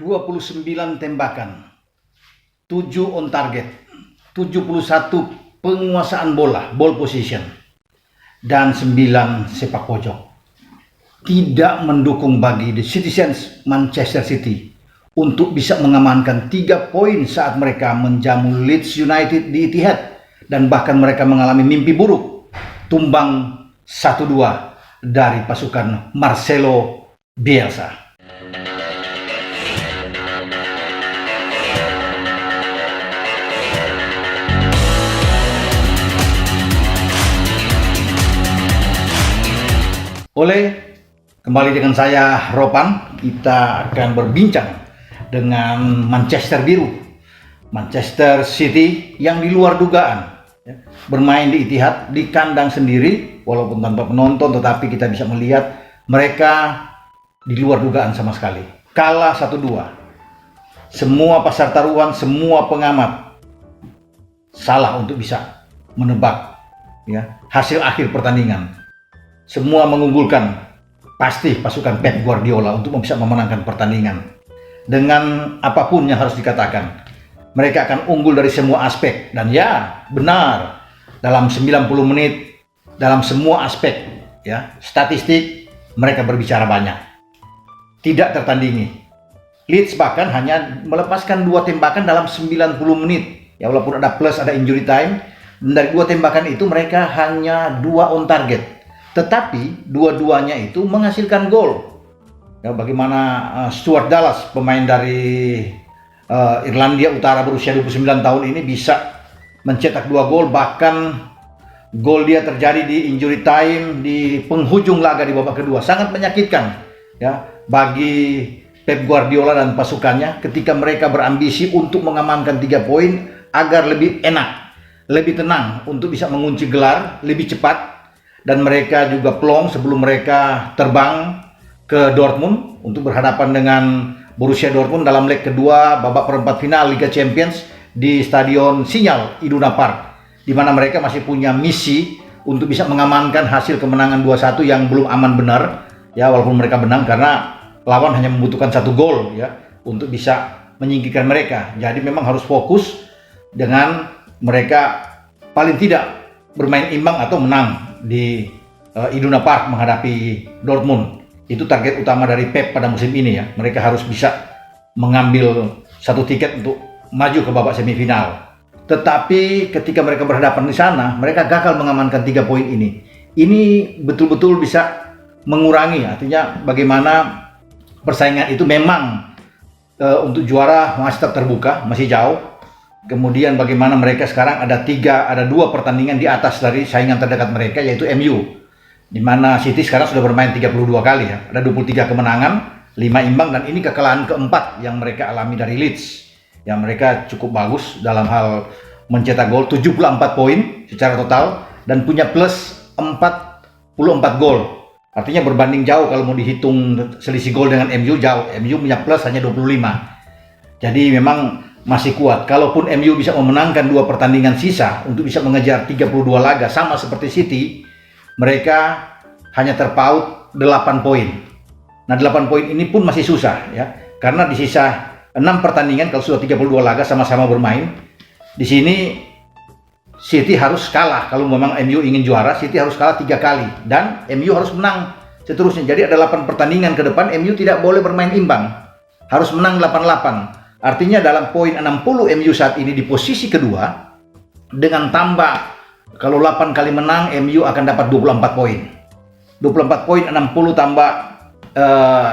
29 tembakan, 7 on target, 71 penguasaan bola, ball position, dan 9 sepak pojok. Tidak mendukung bagi The Citizens Manchester City untuk bisa mengamankan 3 poin saat mereka menjamu Leeds United di Etihad, dan bahkan mereka mengalami mimpi buruk, tumbang 1-2 dari pasukan Marcelo Bielsa. Kembali dengan saya Ropan. Kita akan berbincang dengan Manchester Biru, Manchester City yang di luar dugaan bermain di Etihad di kandang sendiri, walaupun tanpa penonton, tetapi kita bisa melihat mereka di luar dugaan sama sekali. Kalah 1-2. Semua pasar taruhan, semua pengamat salah untuk bisa menebak hasil akhir pertandingan. Semua mengunggulkan pasti pasukan Pep Guardiola untuk bisa memenangkan pertandingan. Dengan apapun yang harus dikatakan, mereka akan unggul dari semua aspek. Dan ya, benar, dalam 90 menit, dalam semua aspek, statistik, mereka berbicara banyak. Tidak tertandingi. Leeds bahkan hanya melepaskan 2 tembakan dalam 90 menit. Ya, walaupun ada plus, ada injury time. Dan dari 2 tembakan itu mereka hanya 2 on target. Tetapi dua-duanya itu menghasilkan gol. Ya, bagaimana Stuart Dallas, pemain dari Irlandia Utara berusia 29 tahun ini bisa mencetak 2 gol, bahkan gol dia terjadi di injury time di penghujung laga di babak kedua. Sangat menyakitkan ya bagi Pep Guardiola dan pasukannya ketika mereka berambisi untuk mengamankan 3 poin agar lebih enak, lebih tenang untuk bisa mengunci gelar lebih cepat. Dan mereka juga plong sebelum mereka terbang ke Dortmund untuk berhadapan dengan Borussia Dortmund dalam leg kedua babak perempat final Liga Champions di Stadion Signal Iduna Park, di mana mereka masih punya misi untuk bisa mengamankan hasil kemenangan 2-1 yang belum aman benar ya, walaupun mereka menang karena lawan hanya membutuhkan 1 gol ya untuk bisa menyingkirkan mereka. Jadi memang harus fokus dengan mereka paling tidak bermain imbang atau menang di Iduna Park menghadapi Dortmund. Itu target utama dari Pep pada musim ini ya. Mereka harus bisa mengambil 1 tiket untuk maju ke babak semifinal. Tetapi ketika mereka berhadapan di sana, mereka gagal mengamankan 3 poin ini. Ini betul-betul bisa mengurangi, artinya bagaimana persaingan itu memang untuk juara masih tetap terbuka, masih jauh. Kemudian bagaimana mereka sekarang ada 2 pertandingan di atas dari saingan terdekat mereka, yaitu MU, di mana City sekarang sudah bermain 32 kali ya, ada 23 kemenangan, 5 imbang, dan ini kekalahan keempat yang mereka alami dari Leeds. Ya, mereka cukup bagus dalam hal mencetak gol, 74 poin secara total dan punya plus 44 gol. Artinya berbanding jauh kalau mau dihitung selisih gol dengan MU, jauh. MU punya plus hanya 25. Jadi memang masih kuat. Kalaupun MU bisa memenangkan 2 pertandingan sisa untuk bisa mengejar 32 laga sama seperti City, mereka hanya terpaut 8 poin. Nah, 8 poin ini pun masih susah ya. Karena di sisa 6 pertandingan kalau sudah 32 laga sama-sama bermain, di sini City harus kalah. Kalau memang MU ingin juara, City harus kalah 3 kali dan MU harus menang seterusnya. Jadi ada 8 pertandingan ke depan, MU tidak boleh bermain imbang. Harus menang 88. Artinya dalam poin 60 MU saat ini di posisi kedua, dengan tambah kalau 8 kali menang MU akan dapat 24 poin. 24 poin 60 tambah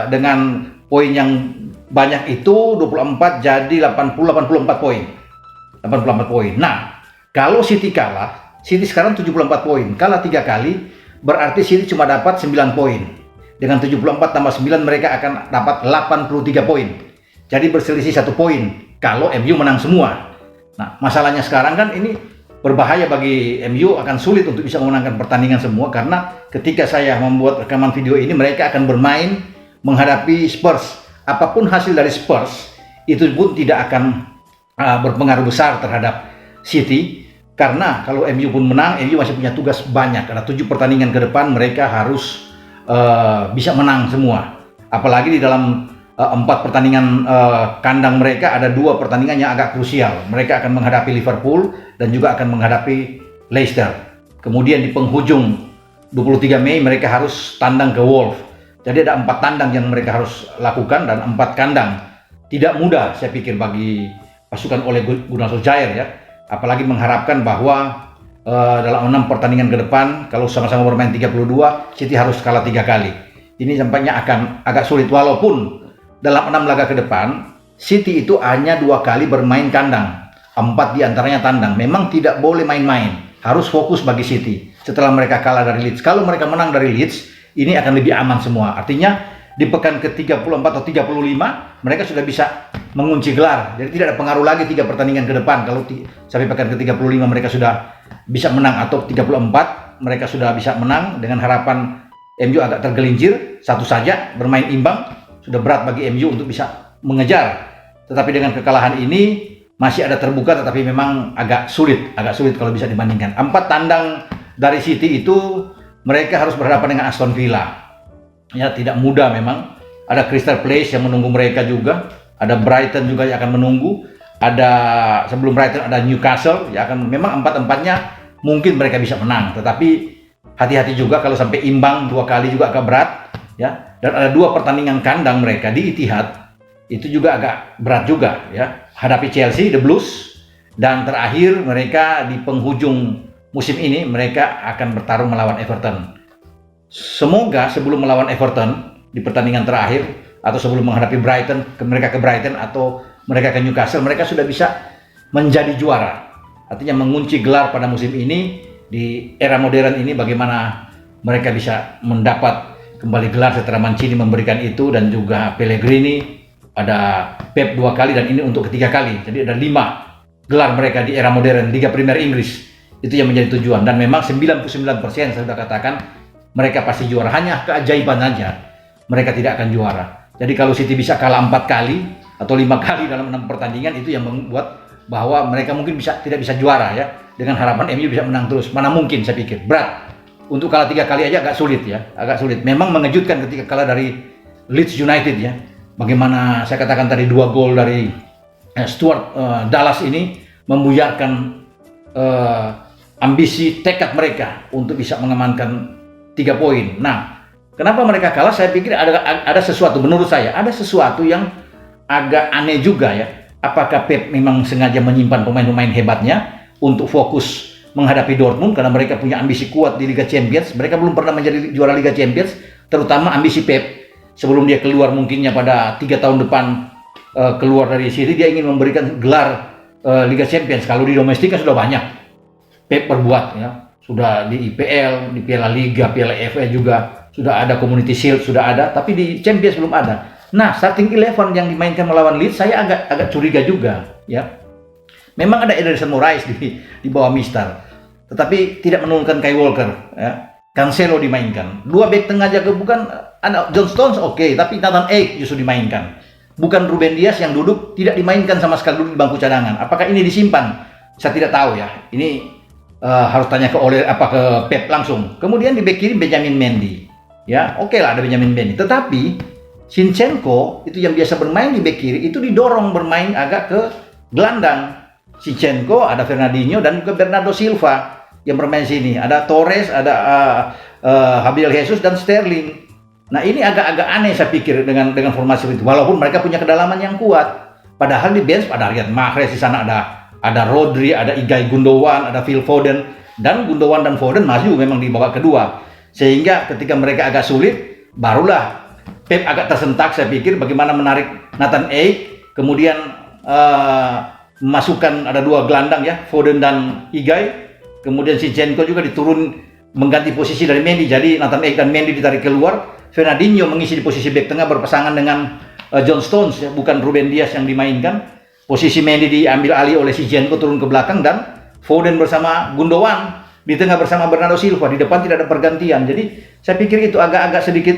dengan poin yang banyak itu 24 jadi 84 poin. 84 poin. Nah, kalau City kalah, City sekarang 74 poin. Kalah 3 kali berarti City cuma dapat 9 poin. Dengan 74 tambah 9 mereka akan dapat 83 poin. Jadi berselisih 1 poin kalau MU menang semua. Nah, masalahnya sekarang kan ini berbahaya bagi MU, akan sulit untuk bisa memenangkan pertandingan semua karena ketika saya membuat rekaman video ini mereka akan bermain menghadapi Spurs. Apapun hasil dari Spurs itu pun tidak akan berpengaruh besar terhadap City karena kalau MU pun menang, MU masih punya tugas banyak. Ada 7 pertandingan ke depan mereka harus bisa menang semua. Apalagi di dalam 4 pertandingan kandang mereka, ada 2 pertandingan yang agak krusial. Mereka akan menghadapi Liverpool dan juga akan menghadapi Leicester. Kemudian di penghujung 23 Mei mereka harus tandang ke Wolves. Jadi ada 4 tandang yang mereka harus lakukan dan 4 kandang. Tidak mudah saya pikir bagi pasukan Ole Gunnar Solskjaer ya. Apalagi mengharapkan bahwa dalam 6 pertandingan ke depan, kalau sama-sama bermain 32, City harus kalah 3 kali. Ini tampaknya akan agak sulit, walaupun dalam 6 laga ke depan, City itu hanya 2 kali bermain kandang, 4 diantaranya tandang. Memang tidak boleh main-main, harus fokus bagi City. Setelah mereka kalah dari Leeds, kalau mereka menang dari Leeds, ini akan lebih aman semua. Artinya di pekan ke-34 atau 35, mereka sudah bisa mengunci gelar. Jadi tidak ada pengaruh lagi 3 pertandingan ke depan. Kalau sampai pekan ke-35 mereka sudah bisa menang, atau 34 mereka sudah bisa menang, dengan harapan MU agak tergelincir, satu saja bermain imbang, sudah berat bagi MU untuk bisa mengejar. Tetapi dengan kekalahan ini masih ada terbuka, tetapi memang agak sulit kalau bisa dibandingkan. 4 tandang dari City itu mereka harus berhadapan dengan Aston Villa. Ya, tidak mudah memang. Ada Crystal Palace yang menunggu mereka juga, ada Brighton juga yang akan menunggu, ada sebelum Brighton ada Newcastle yang akan, memang 4-4-nya mungkin mereka bisa menang, tetapi hati-hati juga kalau sampai imbang 2 kali juga agak berat ya. Dan ada 2 pertandingan kandang mereka di Etihad, itu juga agak berat juga ya. Hadapi Chelsea, The Blues, dan terakhir mereka di penghujung musim ini mereka akan bertarung melawan Everton. Semoga sebelum melawan Everton di pertandingan terakhir, atau sebelum menghadapi Brighton, mereka ke Brighton atau mereka ke Newcastle, mereka sudah bisa menjadi juara. Artinya mengunci gelar pada musim ini. Di era modern ini bagaimana mereka bisa mendapat kembali gelar setelah Mancini memberikan itu, dan juga Pellegrini, ada Pep 2 kali, dan ini untuk ketiga kali. Jadi ada 5 gelar mereka di era modern Liga Premier Inggris. Itu yang menjadi tujuan, dan memang 99% saya sudah katakan mereka pasti juara. Hanya keajaiban saja mereka tidak akan juara. Jadi kalau City bisa kalah 4 kali atau 5 kali dalam 6 pertandingan, itu yang membuat bahwa mereka mungkin tidak bisa juara ya. Dengan harapan MU bisa menang terus. Mana mungkin, saya pikir. Berat. Untuk kalah 3 kali aja agak sulit ya. Agak sulit. Memang mengejutkan ketika kalah dari Leeds United ya. Bagaimana saya katakan tadi, 2 gol dari Stuart Dallas ini membuyarkan ambisi, tekad mereka untuk bisa mengamankan 3 poin. Nah, kenapa mereka kalah? Saya pikir ada sesuatu, menurut saya ada sesuatu yang agak aneh juga ya. Apakah Pep memang sengaja menyimpan pemain-pemain hebatnya untuk fokus menghadapi Dortmund, karena mereka punya ambisi kuat di Liga Champions. Mereka belum pernah menjadi juara Liga Champions, terutama ambisi Pep sebelum dia keluar mungkinnya pada 3 tahun depan, keluar dari City, dia ingin memberikan gelar Liga Champions. Kalau di domestik kan sudah banyak Pep perbuat ya, sudah di IPL, di Piala Liga, Piala FA juga sudah ada, Community Shield sudah ada, tapi di Champions belum ada. Nah, starting 11 yang dimainkan melawan Leeds, saya agak curiga juga ya. Memang ada Ederson Moraes di bawah Mister, tetapi tidak menurunkan Kyle Walker ya. Cancelo dimainkan. 2 back tengah jago, bukan ada John Stones oke, tapi Nathan Ake justru dimainkan. Bukan Ruben Dias yang duduk, tidak dimainkan sama sekali, duduk di bangku cadangan. Apakah ini disimpan? Saya tidak tahu ya. Ini harus tanya ke ke Pep langsung. Kemudian di bek kiri Benjamin Mendy. Ya, oke lah ada Benjamin Mendy, tetapi Zinchenko itu yang biasa bermain di bek kiri itu didorong bermain agak ke gelandang. Zinchenko, ada Fernandinho, dan juga Bernardo Silva yang bermain sini. Ada Torres, ada Gabriel Jesus, dan Sterling. Nah, ini agak-agak aneh saya pikir dengan formasi itu. Walaupun mereka punya kedalaman yang kuat. Padahal di bench ada Riyad Mahrez di sana, ada Rodri, ada Ilkay Gundogan, ada Phil Foden, dan Gundogan dan Foden maju memang di babak kedua. Sehingga ketika mereka agak sulit, barulah Pep agak tersentak, saya pikir, bagaimana menarik Nathan Ake, kemudian memasukkan ada 2 gelandang ya, Foden dan Ilkay, kemudian Zinchenko juga diturun mengganti posisi dari Mendy. Jadi Nathan Ake dan Mendy ditarik keluar, Fernandinho mengisi di posisi bek tengah berpasangan dengan John Stones ya, bukan Ruben Dias yang dimainkan. Posisi Mendy diambil alih oleh Zinchenko, turun ke belakang, dan Foden bersama Gundogan di tengah bersama Bernardo Silva. Di depan tidak ada pergantian. Jadi saya pikir itu agak-agak sedikit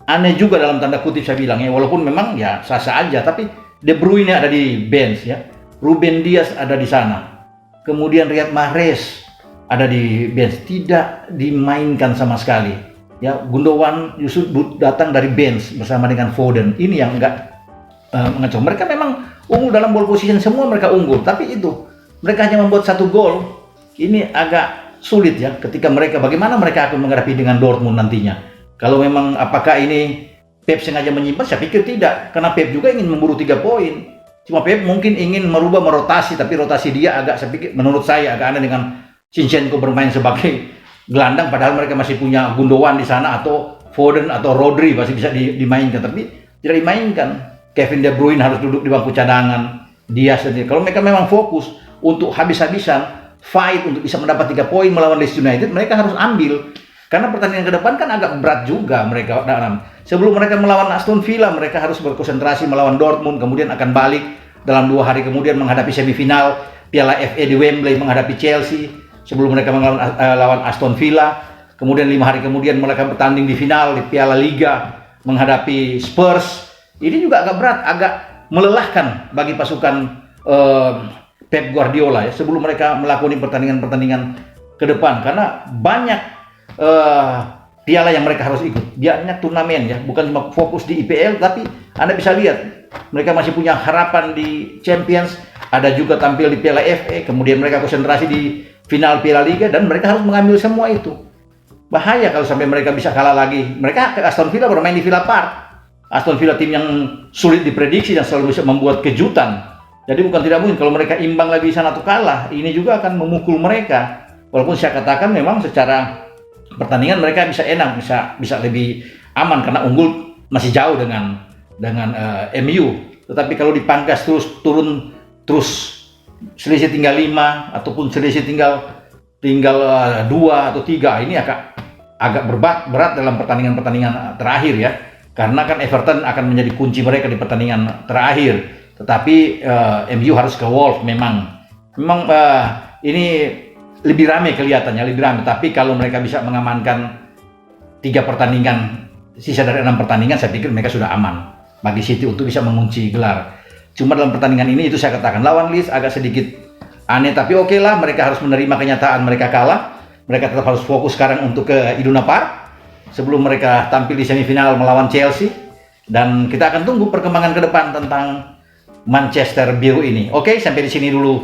aneh juga dalam tanda kutip saya bilang ya. Walaupun memang ya sah-sah aja, tapi De Bruyne ada di bench ya, Ruben Dias ada di sana, kemudian Riyad Mahrez ada di bench, tidak dimainkan sama sekali Ya, Gundogan justru datang dari bench bersama dengan Foden. Ini yang enggak mengacau. Mereka memang unggul dalam ball position, semua mereka unggul. Tapi itu mereka hanya membuat 1 gol. Ini agak sulit ya. Ketika mereka, bagaimana mereka akan menghadapi dengan Dortmund nantinya? Kalau memang apakah ini Pep sengaja menyimpan? Saya pikir tidak. Karena Pep juga ingin memburu 3 poin. Cuma Pep mungkin ingin merotasi, tapi rotasi dia agak, saya pikir, menurut saya agak aneh dengan Zinchenko bermain sebagai gelandang, padahal mereka masih punya Gundogan di sana, atau Foden atau Rodri masih bisa dimainkan, tapi tidak dimainkan. Kevin De Bruyne harus duduk di bangku cadangan. Dia sendiri. Kalau mereka memang fokus untuk habis-habisan fight untuk bisa mendapat 3 poin melawan Leeds United, mereka harus ambil. Karena pertandingan ke depan kan agak berat juga mereka. Sebelum mereka melawan Aston Villa, mereka harus berkonsentrasi melawan Dortmund, kemudian akan balik dalam 2 hari kemudian menghadapi semifinal Piala FA di Wembley menghadapi Chelsea. Sebelum mereka lawan Aston Villa, kemudian 5 hari kemudian mereka bertanding di final di Piala Liga menghadapi Spurs. Ini juga agak berat, agak melelahkan bagi pasukan Pep Guardiola ya, sebelum mereka melakukan pertandingan-pertandingan ke depan, karena banyak piala yang mereka harus ikut, banyak turnamen ya, bukan cuma fokus di IPL, tapi Anda bisa lihat mereka masih punya harapan di Champions, ada juga tampil di Piala FA, kemudian mereka konsentrasi di final Piala Liga, dan mereka harus mengambil semua itu. Bahaya kalau sampai mereka bisa kalah lagi. Mereka ke Aston Villa bermain di Villa Park. Aston Villa tim yang sulit diprediksi dan selalu bisa membuat kejutan. Jadi bukan tidak mungkin kalau mereka imbang lagi di sana atau kalah, ini juga akan memukul mereka. Walaupun saya katakan memang secara pertandingan mereka bisa enak, bisa lebih aman karena unggul masih jauh dengan MU. Tetapi kalau dipangkas terus selisih tinggal 5 ataupun selisih tinggal 2 atau 3, ini agak berat dalam pertandingan terakhir ya, karena kan Everton akan menjadi kunci mereka di pertandingan terakhir. Tetapi MU harus ke Wolves, memang ini lebih ramai kelihatannya, lebih ramai. Tapi kalau mereka bisa mengamankan 3 pertandingan sisa dari 6 pertandingan, saya pikir mereka sudah aman bagi City untuk bisa mengunci gelar. Cuma dalam pertandingan ini, itu saya katakan lawan Leeds agak sedikit aneh, tapi oke lah, mereka harus menerima kenyataan mereka kalah. Mereka tetap harus fokus sekarang untuk ke Iduna Park sebelum mereka tampil di semifinal melawan Chelsea, dan kita akan tunggu perkembangan ke depan tentang Manchester Biru ini. Oke, sampai di sini dulu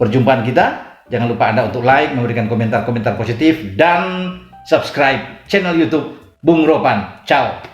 perjumpaan kita. Jangan lupa Anda untuk like, memberikan komentar-komentar positif, dan subscribe channel YouTube Bung Ropan. Ciao.